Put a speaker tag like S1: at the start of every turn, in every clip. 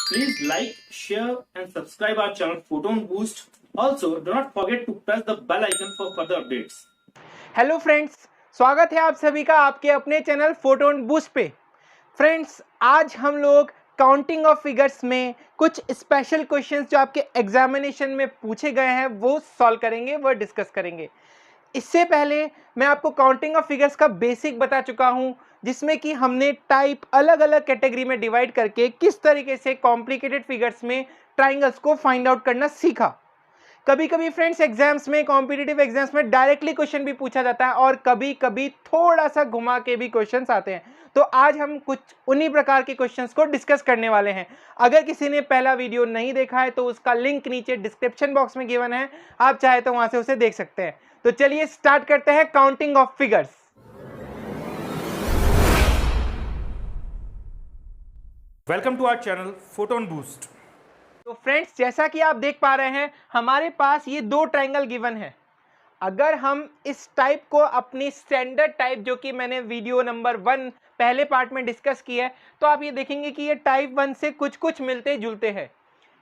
S1: Please like, share and subscribe our channel Photon Boost. Also, do not forget to press the bell icon for further updates.
S2: Hello friends, स्वागत है आप सभी का आपके अपने channel photon boost पे। Friends, आज हम लोग काउंटिंग ऑफ फिगर्स में कुछ स्पेशल क्वेश्चंस जो आपके एग्जामिनेशन में पूछे गए हैं वो सॉल्व करेंगे, वो डिस्कस करेंगे। इससे पहले मैं आपको काउंटिंग ऑफ फिगर्स का बेसिक बता चुका हूं, जिसमें कि हमने टाइप अलग अलग कैटेगरी में डिवाइड करके किस तरीके से कॉम्प्लिकेटेड फिगर्स में ट्राइंगल्स को फाइंड आउट करना सीखा। कभी कभी फ्रेंड्स एग्जाम्स में, कॉम्पिटिटिव एग्जाम्स में डायरेक्टली क्वेश्चन भी पूछा जाता है और कभी कभी थोड़ा सा घुमा के भी क्वेश्चंस आते हैं। तो आज हम कुछ उन्हीं प्रकार के क्वेश्चंस को डिस्कस करने वाले हैं। अगर किसी ने पहला वीडियो नहीं देखा है तो उसका लिंक नीचे डिस्क्रिप्शन बॉक्स में गिवन है, आप चाहे तो वहां से उसे देख सकते हैं। तो चलिए स्टार्ट करते हैं counting of figures.
S1: Welcome to our channel Photon Boost.
S2: तो फ्रेंड्स, जैसा कि आप देख पा रहे हैं हमारे पास ये दो ट्राइंगल गिवन है। अगर हम इस टाइप को अपनी स्टैंडर्ड टाइप, जो कि मैंने वीडियो नंबर 1 पहले पार्ट में डिस्कस की है, तो आप ये देखेंगे कि ये टाइप 1 से कुछ कुछ मिलते जुलते हैं।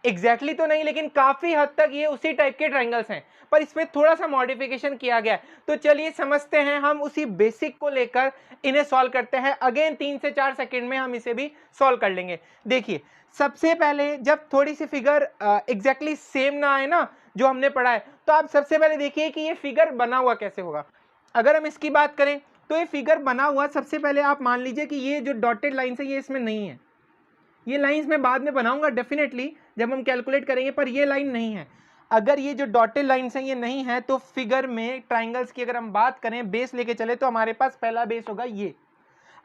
S2: एग्जैक्टली तो नहीं, लेकिन काफी हद तक ये उसी टाइप के ट्राइंगल्स हैं, पर इसमें थोड़ा सा मॉडिफिकेशन किया गया है। तो चलिए समझते हैं, हम उसी बेसिक को लेकर इन्हें सॉल्व करते हैं। अगेन 3 से 4 सेकंड में हम इसे भी सॉल्व कर लेंगे। देखिए, सबसे पहले जब थोड़ी सी फिगर एग्जैक्टली सेम ना आए ना जो हमने पढ़ा है, तो आप सबसे पहले देखिए कि ये फिगर बना हुआ कैसे होगा। अगर हम इसकी बात करें तो ये फिगर बना हुआ, सबसे पहले आप मान लीजिए कि ये जो डॉटेड लाइन है ये इसमें नहीं है। ये लाइंस मैं बाद में बनाऊंगा डेफिनेटली जब हम कैलकुलेट करेंगे, पर ये लाइन नहीं है। अगर ये जो डॉटेड लाइंस हैं ये नहीं है तो फिगर में ट्राइंगल्स की अगर हम बात करें, बेस लेके चले, तो हमारे पास पहला बेस होगा ये।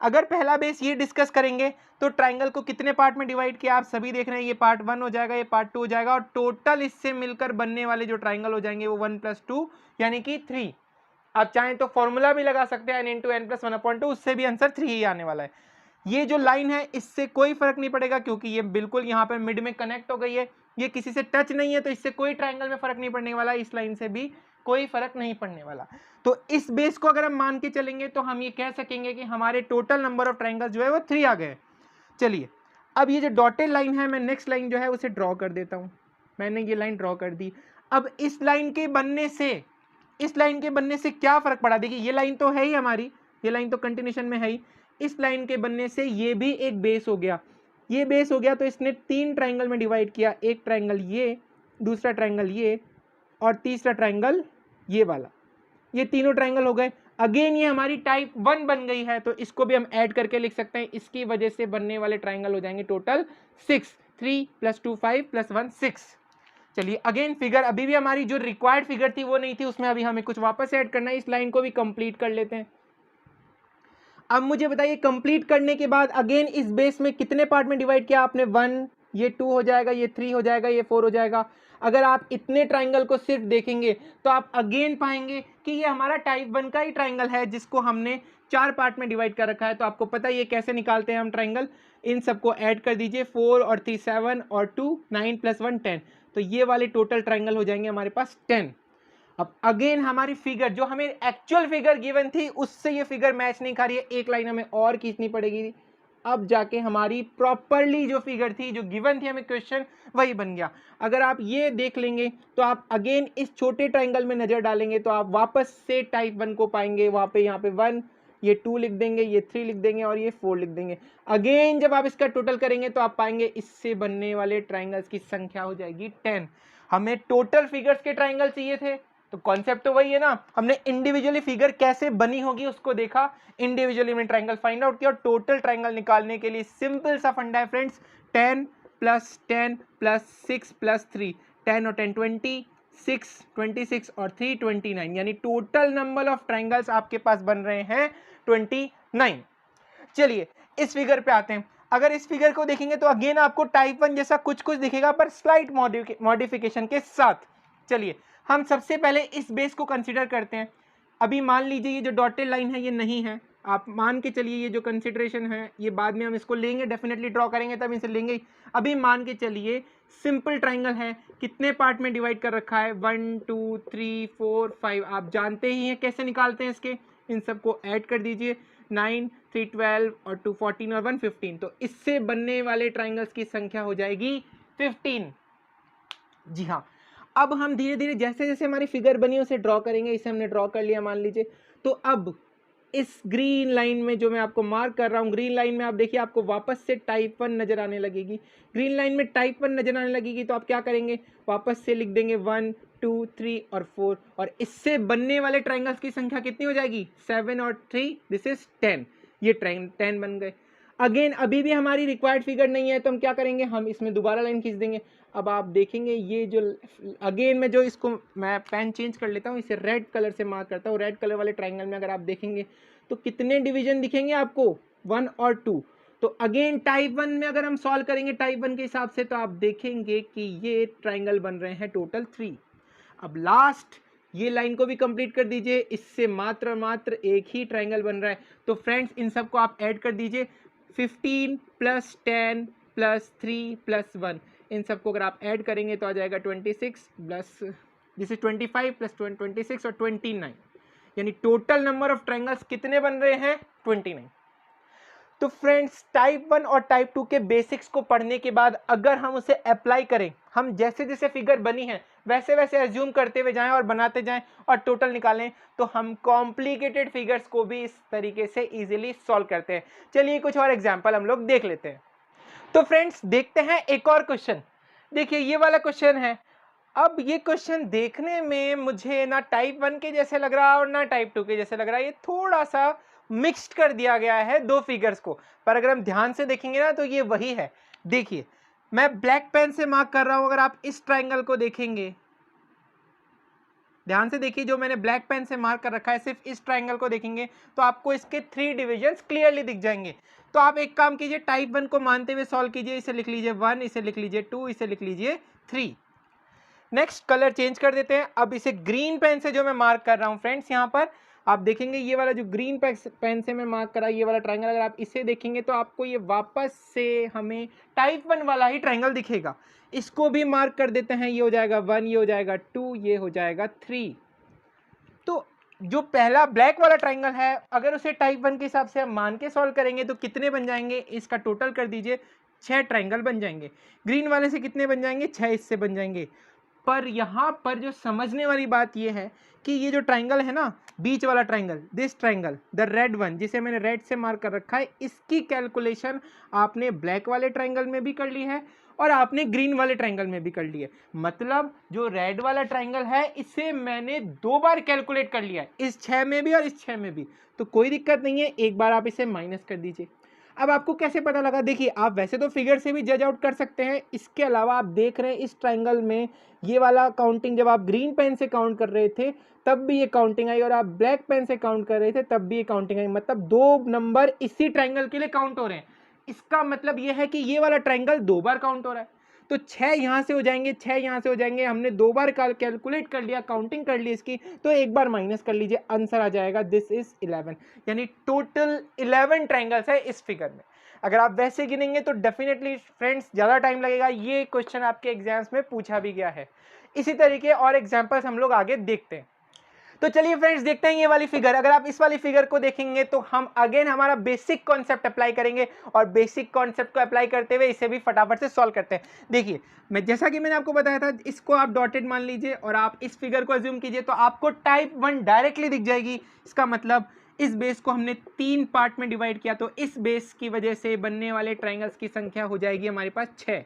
S2: अगर पहला बेस ये डिस्कस करेंगे तो ट्राइंगल को कितने पार्ट में डिवाइड किया आप सभी देख रहे हैं। ये पार्ट 1 हो जाएगा, ये पार्ट 2 हो जाएगा, और टोटल इससे मिलकर बनने वाले जो ट्राइंगल हो जाएंगे वो 1 + 2 यानी कि 3। आप चाहें तो फॉर्मूला भी लगा सकते हैं n × n + 1/2, उससे भी आंसर 3 ही आने वाला है। ये जो लाइन है इससे कोई फर्क नहीं पड़ेगा क्योंकि ये बिल्कुल यहाँ पर मिड में कनेक्ट हो गई है। ये किसी से टच नहीं है तो इससे कोई ट्राइंगल में फर्क नहीं पड़ने वाला, इस लाइन से भी कोई फर्क नहीं पड़ने वाला। तो इस बेस को अगर हम मान के चलेंगे तो हम ये कह सकेंगे कि हमारे टोटल नंबर ऑफ ट्राइंगल जो है वो 3 आ गए। चलिए, अब ये जो डॉटेड लाइन है, मैं नेक्स्ट लाइन जो है उसे ड्रॉ कर देता हूँ। मैंने ये लाइन ड्रॉ कर दी। अब इस लाइन के बनने से क्या फर्क पड़ा। देखिए, ये लाइन तो है ही हमारी, ये लाइन तो कंटिन्यूशन में है ही। इस लाइन के बनने से ये भी एक बेस हो गया। ये बेस हो गया तो इसने 3 ट्राइंगल में डिवाइड किया। एक ट्राइंगल ये, दूसरा ट्राइंगल ये, और तीसरा ट्राइंगल ये वाला। ये तीनों ट्राइंगल हो गए। अगेन ये हमारी टाइप 1 बन गई है, तो इसको भी हम ऐड करके लिख सकते हैं। इसकी वजह से बनने वाले ट्राइंगल हो जाएंगे टोटल 6। 3 + 2 5 + 1 6। चलिए, अगेन फिगर अभी भी हमारी जो रिक्वायर्ड फिगर थी वो नहीं थी, उसमें अभी हमें कुछ वापस ऐड करना है। इस लाइन को भी कंप्लीट कर लेते हैं। अब मुझे बताइए, कंप्लीट करने के बाद अगेन इस बेस में कितने पार्ट में डिवाइड किया आपने। 1, ये 2 हो जाएगा, ये 3 हो जाएगा, ये 4 हो जाएगा। अगर आप इतने ट्राइंगल को सिर्फ देखेंगे तो आप अगेन पाएंगे कि ये हमारा टाइप 1 का ही ट्राइंगल है जिसको हमने 4 पार्ट में डिवाइड कर रखा है। तो आपको पता है ये कैसे निकालते हैं हम ट्राइंगल। इन सबको ऐड कर दीजिए, 4 और 3 7 और 2 9 + 1 10। तो ये वाले टोटल ट्राइंगल हो जाएंगे हमारे पास 10। अब अगेन हमारी फिगर, जो हमें एक्चुअल फिगर गिवन थी उससे ये फिगर मैच नहीं खा रही है, एक लाइन हमें और खींचनी पड़ेगी। अब जाके हमारी प्रॉपरली जो फिगर थी, जो गिवन थी हमें क्वेश्चन, वही बन गया। अगर आप ये देख लेंगे तो आप अगेन इस छोटे ट्राइंगल में नजर डालेंगे तो आप वापस से टाइप 1 को पाएंगे। वहां पे यहाँ पे 1, ये 2 लिख देंगे, ये 3 लिख देंगे और ये 4 लिख देंगे। अगेन जब आप इसका टोटल करेंगे तो आप पाएंगे इससे बनने वाले ट्राइंगल्स की संख्या हो जाएगी 10। हमें टोटल फिगर्स के ट्राइंगल चाहिए थे, तो कॉन्सेप्ट तो वही है ना। हमने इंडिविजुअली फिगर कैसे बनी होगी उसको देखा, इंडिविजुअली में ट्राइंगल फाइंड आउट किया, और टोटल ट्राइंगल निकालने के लिए सिंपल सा फंडा है फ्रेंड्स। 10 + 10 + 6 + 3, 10 और 10 20, 6 26 और 3 29, यानी टोटल नंबर ऑफ ट्राइंगल्स आपके पास बन रहे हैं 29। चलिए, इस फिगर पे आते हैं। अगर इस फिगर को देखेंगे तो अगेन आपको टाइप 1 जैसा कुछ कुछ दिखेगा, पर स्लाइट मॉडिफिकेशन के साथ। चलिए, हम सबसे पहले इस बेस को कंसीडर करते हैं। अभी मान लीजिए ये जो डॉटेड लाइन है ये नहीं है, आप मान के चलिए। ये जो कंसीडरेशन है ये बाद में हम इसको लेंगे, डेफिनेटली ड्रॉ करेंगे तब इसे लेंगे। अभी मान के चलिए सिंपल ट्राइंगल है, कितने पार्ट में डिवाइड कर रखा है, 1 2 3 4 5। आप जानते ही हैं कैसे निकालते हैं इसके, इन सबको ऐड कर दीजिए। 9 312 और 214 और 115, तो इससे बनने वाले ट्राइंगल्स की संख्या हो जाएगी 15। जी हाँ, अब हम धीरे धीरे जैसे जैसे हमारी फिगर बनी उसे ड्रॉ करेंगे। इसे हमने ड्रॉ कर लिया मान लीजिए। तो अब इस ग्रीन लाइन में जो मैं आपको मार्क कर रहा हूँ, ग्रीन लाइन में आप देखिए आपको वापस से टाइप 1 नजर आने लगेगी। ग्रीन लाइन में टाइप 1 नजर आने लगेगी तो आप क्या करेंगे, वापस से लिख देंगे 1 2 3 और 4, और इससे बनने वाले ट्राइंगल्स की संख्या कितनी हो जाएगी, 7 और 3, दिस इज 10। ये 10 बन गए। अगेन अभी भी हमारी रिक्वायर्ड फिगर नहीं है तो हम क्या करेंगे, हम इसमें दोबारा लाइन खींच देंगे। अब आप देखेंगे ये जो अगेन में जो इसको मैं पेन चेंज कर लेता हूँ, इसे रेड कलर से मार्क करता हूँ। रेड कलर वाले ट्राइंगल में अगर आप देखेंगे तो कितने डिवीजन दिखेंगे आपको, 1 और 2। तो अगेन टाइप 1 में अगर हम सॉल्व करेंगे टाइप 1 के हिसाब से तो आप देखेंगे कि ये ट्राइंगल बन रहे हैं टोटल 3। अब लास्ट ये लाइन को भी कंप्लीट कर दीजिए, इससे मात्र एक ही ट्राइंगल बन रहा है। तो फ्रेंड्स इन सबको आप ऐड कर दीजिए, 15 प्लस 10 प्लस 3 प्लस 1, इन सबको अगर आप ऐड करेंगे तो आ जाएगा 26 प्लस दिस इज 25 प्लस 26 और 29, यानी टोटल नंबर ऑफ ट्राइंगल्स कितने बन रहे हैं, 29। तो फ्रेंड्स टाइप 1 और टाइप 2 के बेसिक्स को पढ़ने के बाद अगर हम उसे अप्लाई करें, हम जैसे जैसे फिगर बनी है वैसे वैसे एज्यूम करते हुए जाएं और बनाते जाएं और टोटल निकालें, तो हम कॉम्प्लिकेटेड फिगर्स को भी इस तरीके से इजीली सॉल्व करते हैं। चलिए कुछ और एग्जांपल हम लोग देख लेते हैं। तो फ्रेंड्स देखते हैं एक और क्वेश्चन। देखिए ये वाला क्वेश्चन है। अब ये क्वेश्चन देखने में मुझे ना टाइप 1 के जैसे लग रहा है और ना टाइप 2 के जैसे लग रहा है। ये थोड़ा सा मिक्स्ड कर दिया गया है दो फिगर्स को, पर अगर हम ध्यान से देखेंगे ना तो ये वही है। देखिए मैं ब्लैक पेन से मार्क कर रहा हूं, अगर आप इस ट्राइंगल को देखेंगे, ध्यान से देखिए जो मैंने ब्लैक पेन से मार्क कर रखा है, सिर्फ इस ट्राइंगल को देखेंगे तो आपको इसके 3 डिविजन्स क्लियरली दिख जाएंगे। तो आप एक काम कीजिए, टाइप 1 को मानते हुए सॉल्व कीजिए। इसे लिख लीजिए 1, इसे लिख लीजिए 2, इसे लिख लीजिए 3। नेक्स्ट कलर चेंज कर देते हैं। अब इसे ग्रीन पेन से जो मैं मार्क कर रहा हूं फ्रेंड्स, यहाँ पर आप देखेंगे ये वाला जो ग्रीन पेन से मैं मार्क करा, ये वाला ट्राइंगल अगर आप इसे देखेंगे तो आपको ये वापस से हमें टाइप 1 वाला ही ट्राइंगल दिखेगा। इसको भी मार्क कर देते हैं, ये हो जाएगा 1, ये हो जाएगा 2, ये हो जाएगा 3। तो जो पहला ब्लैक वाला ट्राइंगल है अगर उसे टाइप 1 के हिसाब से हम मान के सॉल्व करेंगे तो कितने बन जाएंगे, इसका टोटल कर दीजिए, 6 ट्राइंगल बन जाएंगे। ग्रीन वाले से कितने बन जाएंगे, 6 इससे बन जाएंगे। पर यहाँ पर जो समझने वाली बात यह है कि ये जो ट्राइंगल है ना, बीच वाला triangle, this triangle the red one, जिसे मैंने रेड से मार्क कर रखा है, इसकी कैलकुलेशन आपने ब्लैक वाले ट्राइंगल में भी कर ली है और आपने ग्रीन वाले ट्राइंगल में भी कर ली है। मतलब जो रेड वाला ट्राइंगल है इसे मैंने 2 बार कैलकुलेट कर लिया है, इस 6 में भी और इस 6 में भी। तो कोई दिक्कत नहीं है, एक बार आप इसे माइनस कर दीजिए। अब आपको कैसे पता लगा, देखिए आप वैसे तो फिगर से भी जज आउट कर सकते हैं। इसके अलावा आप देख रहे हैं इस ट्राइंगल में ये वाला काउंटिंग जब आप ग्रीन पेन से काउंट कर रहे थे तब भी ये काउंटिंग आई, और आप ब्लैक पेन से काउंट कर रहे थे तब भी ये काउंटिंग आई। मतलब 2 नंबर इसी ट्राइंगल के लिए काउंट हो रहे हैं। इसका मतलब ये है कि ये वाला ट्राइंगल 2 बार काउंट हो रहा है। तो 6 यहाँ से हो जाएंगे, 6 यहाँ से हो जाएंगे। हमने 2 बार कैलकुलेट कर लिया, काउंटिंग कर ली इसकी, तो एक बार माइनस कर लीजिए, आंसर आ जाएगा दिस इज 11। यानी टोटल 11 ट्राइंगल्स है इस फिगर में। अगर आप वैसे गिनेंगे तो डेफिनेटली फ्रेंड्स ज़्यादा टाइम लगेगा। ये क्वेश्चन आपके एग्जाम्स में पूछा भी गया है। इसी तरीके और एग्जाम्पल्स हम लोग आगे देखते हैं। तो चलिए फ्रेंड्स देखते हैं ये वाली फिगर। अगर आप इस वाली फिगर को देखेंगे तो हम अगेन हमारा बेसिक कॉन्सेप्ट अप्लाई करेंगे और बेसिक कॉन्सेप्ट को अप्लाई करते हुए इसे भी फटाफट से सॉल्व करते हैं। देखिए मैं जैसा कि मैंने आपको बताया था, इसको आप डॉटेड मान लीजिए और आप इस फिगर को अज्यूम कीजिए तो आपको टाइप 1 डायरेक्टली दिख जाएगी। इसका मतलब इस बेस को हमने 3 पार्ट में डिवाइड किया, तो इस बेस की वजह से बनने वाले ट्राइंगल्स की संख्या हो जाएगी हमारे पास 6।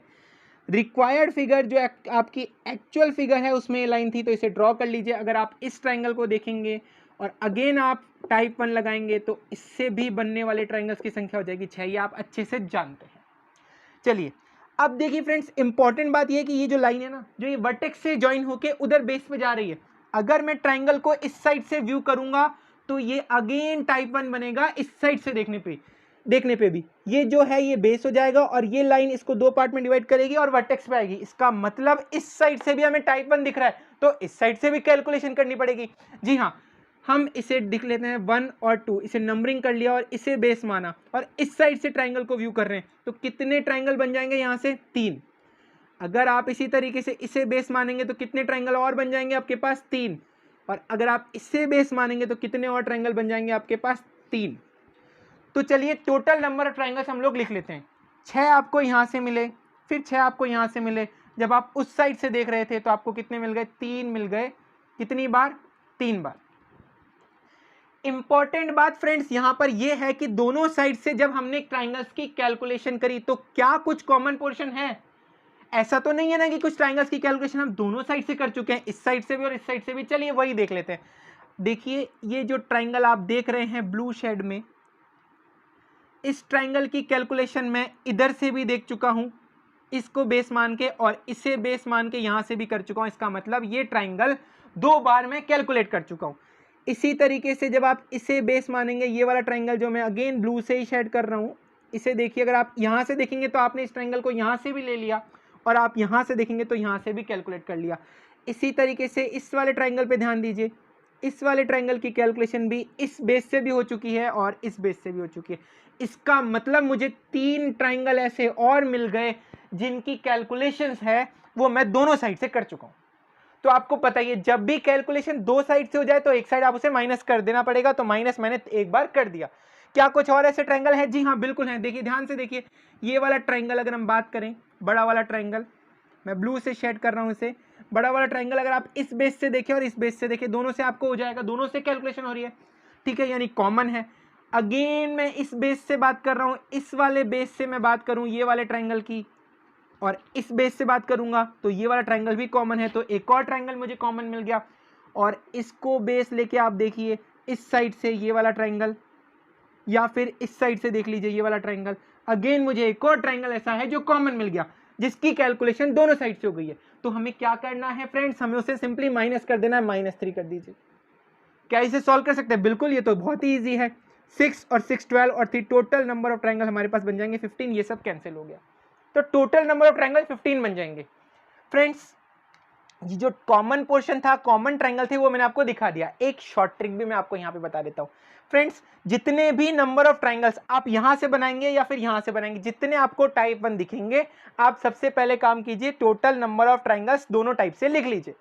S2: रिक्वायर्ड फिगर जो आपकी एक्चुअल फिगर है उसमें ये लाइन थी, तो इसे ड्रॉ कर लीजिए। अगर आप इस ट्राइंगल को देखेंगे और अगेन आप टाइप 1 लगाएंगे तो इससे भी बनने वाले ट्राइंगल्स की संख्या हो जाएगी 6। ये आप अच्छे से जानते हैं। चलिए अब देखिए फ्रेंड्स, इंपॉर्टेंट बात यह है कि ये जो लाइन है ना, जो ये वर्टेक्स से ज्वाइन होके उधर बेस पे जा रही है, अगर मैं ट्राइंगल को इस साइड से व्यू करूंगा तो ये अगेन टाइप 1 बनेगा। इस साइड से देखने पे भी ये जो है ये बेस हो जाएगा और ये लाइन इसको 2 पार्ट में डिवाइड करेगी और वर्टेक्स पे आएगी। इसका मतलब इस साइड से भी हमें टाइप 1 दिख रहा है, तो इस साइड से भी कैलकुलेशन करनी पड़ेगी। जी हाँ, हम इसे लिख लेते हैं 1 और 2, इसे नंबरिंग कर लिया और इसे बेस माना और इस साइड से ट्राइंगल को व्यू कर रहे हैं, तो कितने ट्राइंगल बन जाएंगे यहाँ से, 3। अगर आप इसी तरीके से इसे बेस मानेंगे तो कितने ट्राइंगल और बन जाएंगे आपके पास, 3। और अगर आप इसे बेस मानेंगे तो कितने और ट्राइंगल बन जाएंगे आपके पास, 3। तो चलिए टोटल नंबर ऑफ ट्राइंगल्स हम लोग लिख लेते हैं। 6 आपको यहाँ से मिले, फिर 6 आपको यहाँ से मिले। जब आप उस साइड से देख रहे थे तो आपको कितने मिल गए? 3 मिल गए। कितनी बार? 3 बार। इंपॉर्टेंट बात फ्रेंड्स यहाँ पर यह है कि दोनों साइड से जब हमने ट्राइंगल्स की कैलकुलेशन करी तो क्या कुछ कॉमन पोर्शन है? ऐसा तो नहीं है ना कि कुछ ट्राइंगल्स की कैलकुलेशन हम दोनों साइड से कर चुके हैं, इस साइड से भी और इस साइड से भी। चलिए वही देख लेते हैं। देखिए ये जो ट्राइंगल आप देख रहे हैं ब्लू शेड में, इस ट्राइंगल की कैलकुलेशन मैं इधर से भी देख चुका हूं, इसको बेस मान के, और इसे बेस मान के यहां से भी कर चुका हूं। इसका मतलब ये ट्राइंगल 2 बार मैं कैलकुलेट कर चुका हूं। इसी तरीके से जब आप इसे बेस मानेंगे, ये वाला ट्राइंगल जो मैं अगेन ब्लू से ही शेड कर रहा हूं, इसे देखिए, अगर आप यहां से देखेंगे तो आपने इस ट्राइंगल को यहां से भी ले लिया, और आप यहां से देखेंगे तो यहां से भी कैलकुलेट कर लिया। इसी तरीके से इस वाले ट्राइंगल पे ध्यान दीजिए, इस वाले ट्राइंगल की कैलकुलेशन भी इस बेस से भी हो चुकी है और इस बेस से भी हो चुकी है। इसका मतलब मुझे 3 ट्राइंगल ऐसे और मिल गए जिनकी कैलकुलेशंस है वो मैं दोनों साइड से कर चुका हूं। तो आपको पता ही है, जब भी कैलकुलेशन 2 साइड से हो जाए तो एक साइड आप उसे माइनस कर देना पड़ेगा। तो माइनस मैंने एक बार कर दिया। क्या कुछ और ऐसे ट्राइंगल है? जी हाँ, बिल्कुल है। देखिए ध्यान से देखिए, ये वाला ट्राइंगल अगर हम बात करें, बड़ा वाला ट्राइंगल, मैं ब्लू से शेड कर रहा हूं इसे, बड़ा वाला ट्राइंगल अगर आप इस बेस से देखें और इस बेस से देखें, दोनों से आपको हो जाएगा, दोनों से कैलकुलेशन हो रही है, ठीक है, यानी कॉमन है। अगेन मैं इस बेस से बात कर रहा हूं, इस वाले बेस से मैं बात करूं ये वाले ट्राइंगल की, और इस बेस से बात करूंगा तो ये वाला ट्राइंगल भी कॉमन है, तो एक और ट्राइंगल मुझे कॉमन मिल गया। और इसको बेस लेके आप देखिए, इस साइड से ये वाला ट्राइंगल, या फिर इस साइड से देख लीजिए ये वाला ट्राइंगल, अगेन मुझे एक और ट्राइंगल ऐसा है जो कॉमन मिल गया, जिसकी कैलकुलेशन दोनों साइड से हो गई है। तो हमें क्या करना है फ्रेंड्स? हमें उसे सिंपली माइनस कर देना है, -3 कर दीजिए। क्या इसे सॉल्व कर सकते हैं? बिल्कुल, ये तो बहुत ही ईजी है। 6 और 6 12 और 3 टोटल नंबर ऑफ ट्राइंगल हमारे पास बन जाएंगे 15। ये सब कैंसिल हो गया, तो टोटल नंबर ऑफ ट्राइंगल 15 बन जाएंगे। फ्रेंड्स ये जो कॉमन पोर्शन था, कॉमन ट्राइंगल थे, वो मैंने आपको दिखा दिया। एक शॉर्ट ट्रिक भी मैं आपको यहाँ पे बता देता हूँ फ्रेंड्स। जितने भी नंबर ऑफ ट्राइंगल्स आप यहाँ से बनाएंगे या फिर यहाँ से बनाएंगे, जितने आपको टाइप 1 दिखेंगे, आप सबसे पहले काम कीजिए, टोटल नंबर ऑफ ट्राइंगल्स दोनों टाइप से लिख लीजिए।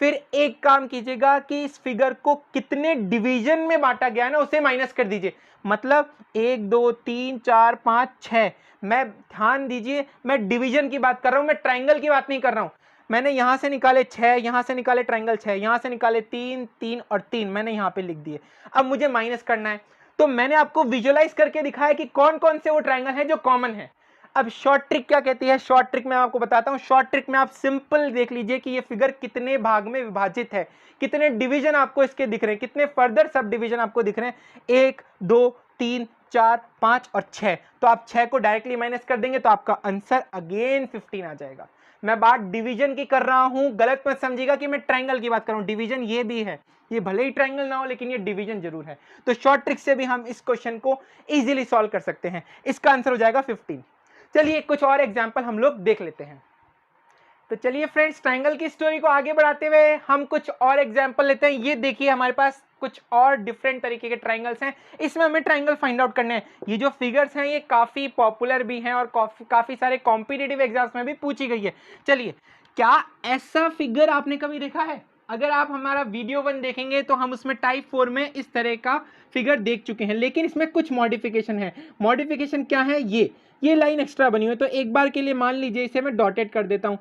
S2: फिर एक काम कीजिएगा कि इस फिगर को कितने डिवीजन में बांटा गया है ना, उसे माइनस कर दीजिए। मतलब 1 2 3 4 5 6, मैं ध्यान दीजिए, मैं डिवीजन की बात कर रहा हूं, मैं ट्राइंगल की बात नहीं कर रहा हूं। मैंने यहां से निकाले 6, यहां से निकाले ट्राइंगल 6, यहां से निकाले 3 3 और 3, मैंने यहां पे लिख दिए। अब मुझे माइनस करना है, तो मैंने आपको विजुअलाइज करके दिखाया कि कौन कौन से वो ट्राइंगल है जो कॉमन है। अब शॉर्ट ट्रिक क्या कहती है? शॉर्ट ट्रिक मैं आपको बताता हूं। शॉर्ट ट्रिक में आप सिंपल देख लीजिए कि ये फिगर कितने भाग में विभाजित है, कितने डिवीजन आपको इसके दिख रहे हैं, कितने फर्दर सब डिवीजन आपको दिख रहे हैं, 1 2 3 4 5 और 6। तो आप 6 को डायरेक्टली माइनस कर देंगे तो आपका आंसर अगेन 15 आ जाएगा। मैं बात डिवीजन की कर रहा हूं, गलत मत समझिएगा कि मैं ट्राइंगल की बात कर रहा हूं। डिवीजन ये भी है, ये भले ही ट्राइंगल ना हो लेकिन ये डिवीजन जरूर है। तो शॉर्ट ट्रिक से भी हम इस क्वेश्चन को इजीली सॉल्व कर सकते हैं। इसका आंसर हो जाएगा 15। चलिए कुछ और एग्जाम्पल हम लोग देख लेते हैं। तो चलिए फ्रेंड्स, ट्राइंगल की स्टोरी को आगे बढ़ाते हुए हम कुछ और एग्जाम्पल लेते हैं। ये देखिए हमारे पास कुछ और डिफरेंट तरीके के ट्राइंगल्स हैं, इसमें हमें ट्राइंगल फाइंड आउट करने हैं। ये जो फिगर्स हैं ये काफी पॉपुलर भी हैं और काफी सारे कॉम्पिटिटिव एग्जाम्स में भी पूछी गई है। चलिए, क्या ऐसा फिगर आपने कभी देखा है? अगर आप हमारा वीडियो 1 देखेंगे तो हम उसमें टाइप 4 में इस तरह का फिगर देख चुके हैं, लेकिन इसमें कुछ मॉडिफिकेशन है। मॉडिफिकेशन क्या है? ये लाइन एक्स्ट्रा बनी हुई है, तो एक बार के लिए मान लीजिए इसे मैं डॉटेड कर देता हूं।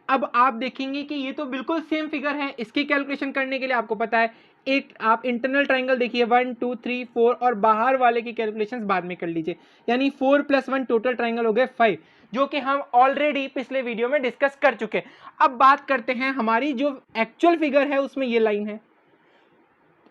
S2: अब आप देखेंगे कि ये तो बिल्कुल सेम फिगर है। इसकी कैलकुलेशन करने के लिए आपको पता है, एक आप इंटरनल ट्राइंगल देखिए 1 2 3 4 और बाहर वाले की कैलकुलेशंस बाद में कर लीजिए, यानी 4 + 1 टोटल ट्राइंगल हो गए 5, जो कि हम ऑलरेडी पिछले वीडियो में डिस्कस कर चुके हैं। अब बात करते हैं, हमारी जो एक्चुअल फिगर है उसमें ये लाइन है,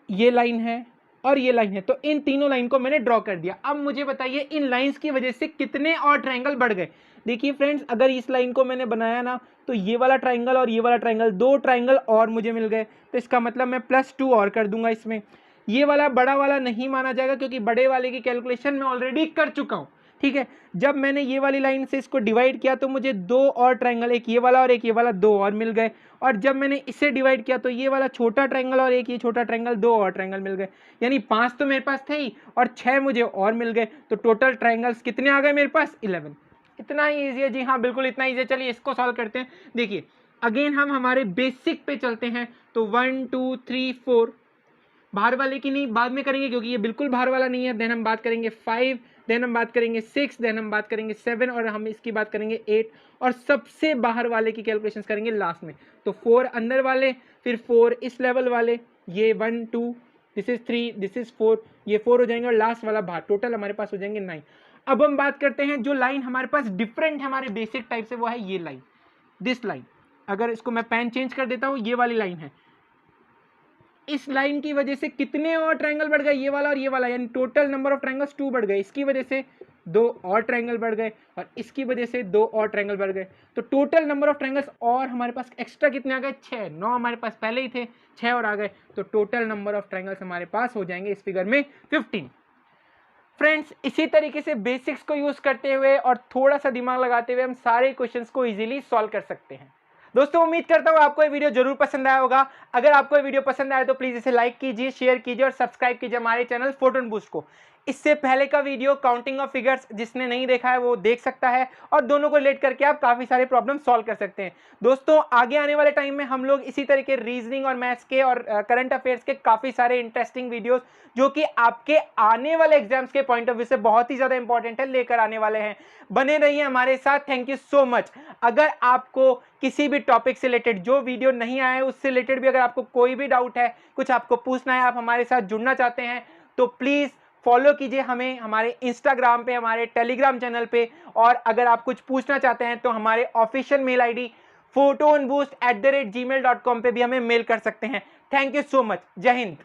S2: ये लाइन है और ये लाइन है, तो इन तीनों लाइन को मैंने ड्रॉ कर दिया। अब मुझे बताइए इन लाइंस की वजह से कितने और ट्राइंगल बढ़ गए। देखिए फ्रेंड्स, अगर इस लाइन को मैंने बनाया ना, तो ये वाला ट्राइंगल और ये वाला ट्राइंगल, 2 ट्राइंगल और मुझे मिल गए। तो इसका मतलब मैं +2 और कर दूंगा इसमें। ये वाला बड़ा वाला नहीं माना जाएगा क्योंकि बड़े वाले की कैलकुलेशन मैं ऑलरेडी कर चुका हूँ, ठीक है। जब मैंने ये वाली लाइन से इसको डिवाइड किया तो मुझे 2 और ट्राइंगल, एक ये वाला और एक ये वाला, 2 और मिल गए। और जब मैंने इसे डिवाइड किया तो ये वाला छोटा ट्राइंगल और एक ये छोटा ट्राइंगल, 2 और ट्राइंगल मिल गए। यानी 5 तो मेरे पास थे ही और 6 मुझे और मिल गए। तो टोटल ट्राइंगल्स कितने आ गए मेरे पास? 11। इतना ही ईजी है, जी हाँ बिल्कुल इतना ईजी है। चलिए इसको सॉल्व करते हैं। देखिए अगेन हम हमारे बेसिक पे चलते हैं, तो 1 2 3 4, बाहर वाले की नहीं, बाद में करेंगे क्योंकि ये बिल्कुल बाहर वाला नहीं है। देन हम बात करेंगे 5, देन हम बात करेंगे 6, देन हम बात करेंगे 7 और हम इसकी बात करेंगे 8 और सबसे बाहर वाले की कैलकुलेशंस करेंगे लास्ट में। तो 4 अंदर वाले, फिर 4 इस लेवल वाले, ये 1 2 दिस इज 3 दिस इज 4, ये 4 हो जाएंगे और लास्ट वाला बाहर, टोटल हमारे पास हो जाएंगे 9। अब हम बात करते हैं जो लाइन हमारे पास डिफरेंट है हमारे बेसिक टाइप से, वो है ये लाइन, दिस लाइन। अगर इसको मैं पेन चेंज कर देता हूँ, ये वाली लाइन है। इस लाइन की वजह से कितने और ट्रायंगल बढ़ गए, ये वाला और ये वाला, यानी टोटल नंबर ऑफ ट्रायंगल्स 2 बढ़ गए। इसकी वजह से 2 और ट्रायंगल बढ़ गए और इसकी वजह से 2 और ट्रायंगल बढ़ गए। तो टोटल नंबर ऑफ ट्रायंगल्स और हमारे पास एक्स्ट्रा कितने आ गए, 6। 9 हमारे पास पहले ही थे, 6 और आ गए। तो टोटल नंबर ऑफ ट्रायंगल्स हमारे पास हो जाएंगे इस फिगर में 15। फ्रेंड्स, इसी तरीके से बेसिक्स को यूज करते हुए और थोड़ा सा दिमाग लगाते हुए हम सारे क्वेश्चंस को इजीली सॉल्व कर सकते हैं। दोस्तों, उम्मीद करता हूँ आपको ये वीडियो जरूर पसंद आया होगा। अगर आपको ये वीडियो पसंद आया तो प्लीज इसे लाइक कीजिए, शेयर कीजिए और सब्सक्राइब कीजिए हमारे चैनल फोटोन बूस्ट को। इससे पहले का वीडियो काउंटिंग ऑफ फिगर्स जिसने नहीं देखा है वो देख सकता है और दोनों को रिलेट करके आप काफी सारे प्रॉब्लम सॉल्व कर सकते हैं। दोस्तों, आगे आने वाले टाइम में हम लोग इसी तरह के रीजनिंग और मैथ्स के और करंट अफेयर्स के काफी सारे इंटरेस्टिंग वीडियोस जो कि आपके आने वाले एग्जाम्स के पॉइंट ऑफ व्यू से बहुत ही ज्यादा इंपॉर्टेंट है, लेकर आने वाले हैं। बने रहिए हमारे साथ। Thank you so much. अगर आपको किसी भी टॉपिक से रिलेटेड जो वीडियो नहीं आया है उससे रिलेटेड भी अगर आपको कोई भी डाउट है, कुछ आपको पूछना है, आप हमारे साथ जुड़ना चाहते हैं तो प्लीज फॉलो कीजिए हमें हमारे इंस्टाग्राम पे, हमारे टेलीग्राम चैनल पे। और अगर आप कुछ पूछना चाहते हैं तो हमारे ऑफिशियल मेल आईडी photonboost@gmail.com पे भी हमें मेल कर सकते हैं। Thank you so much. जय हिंद।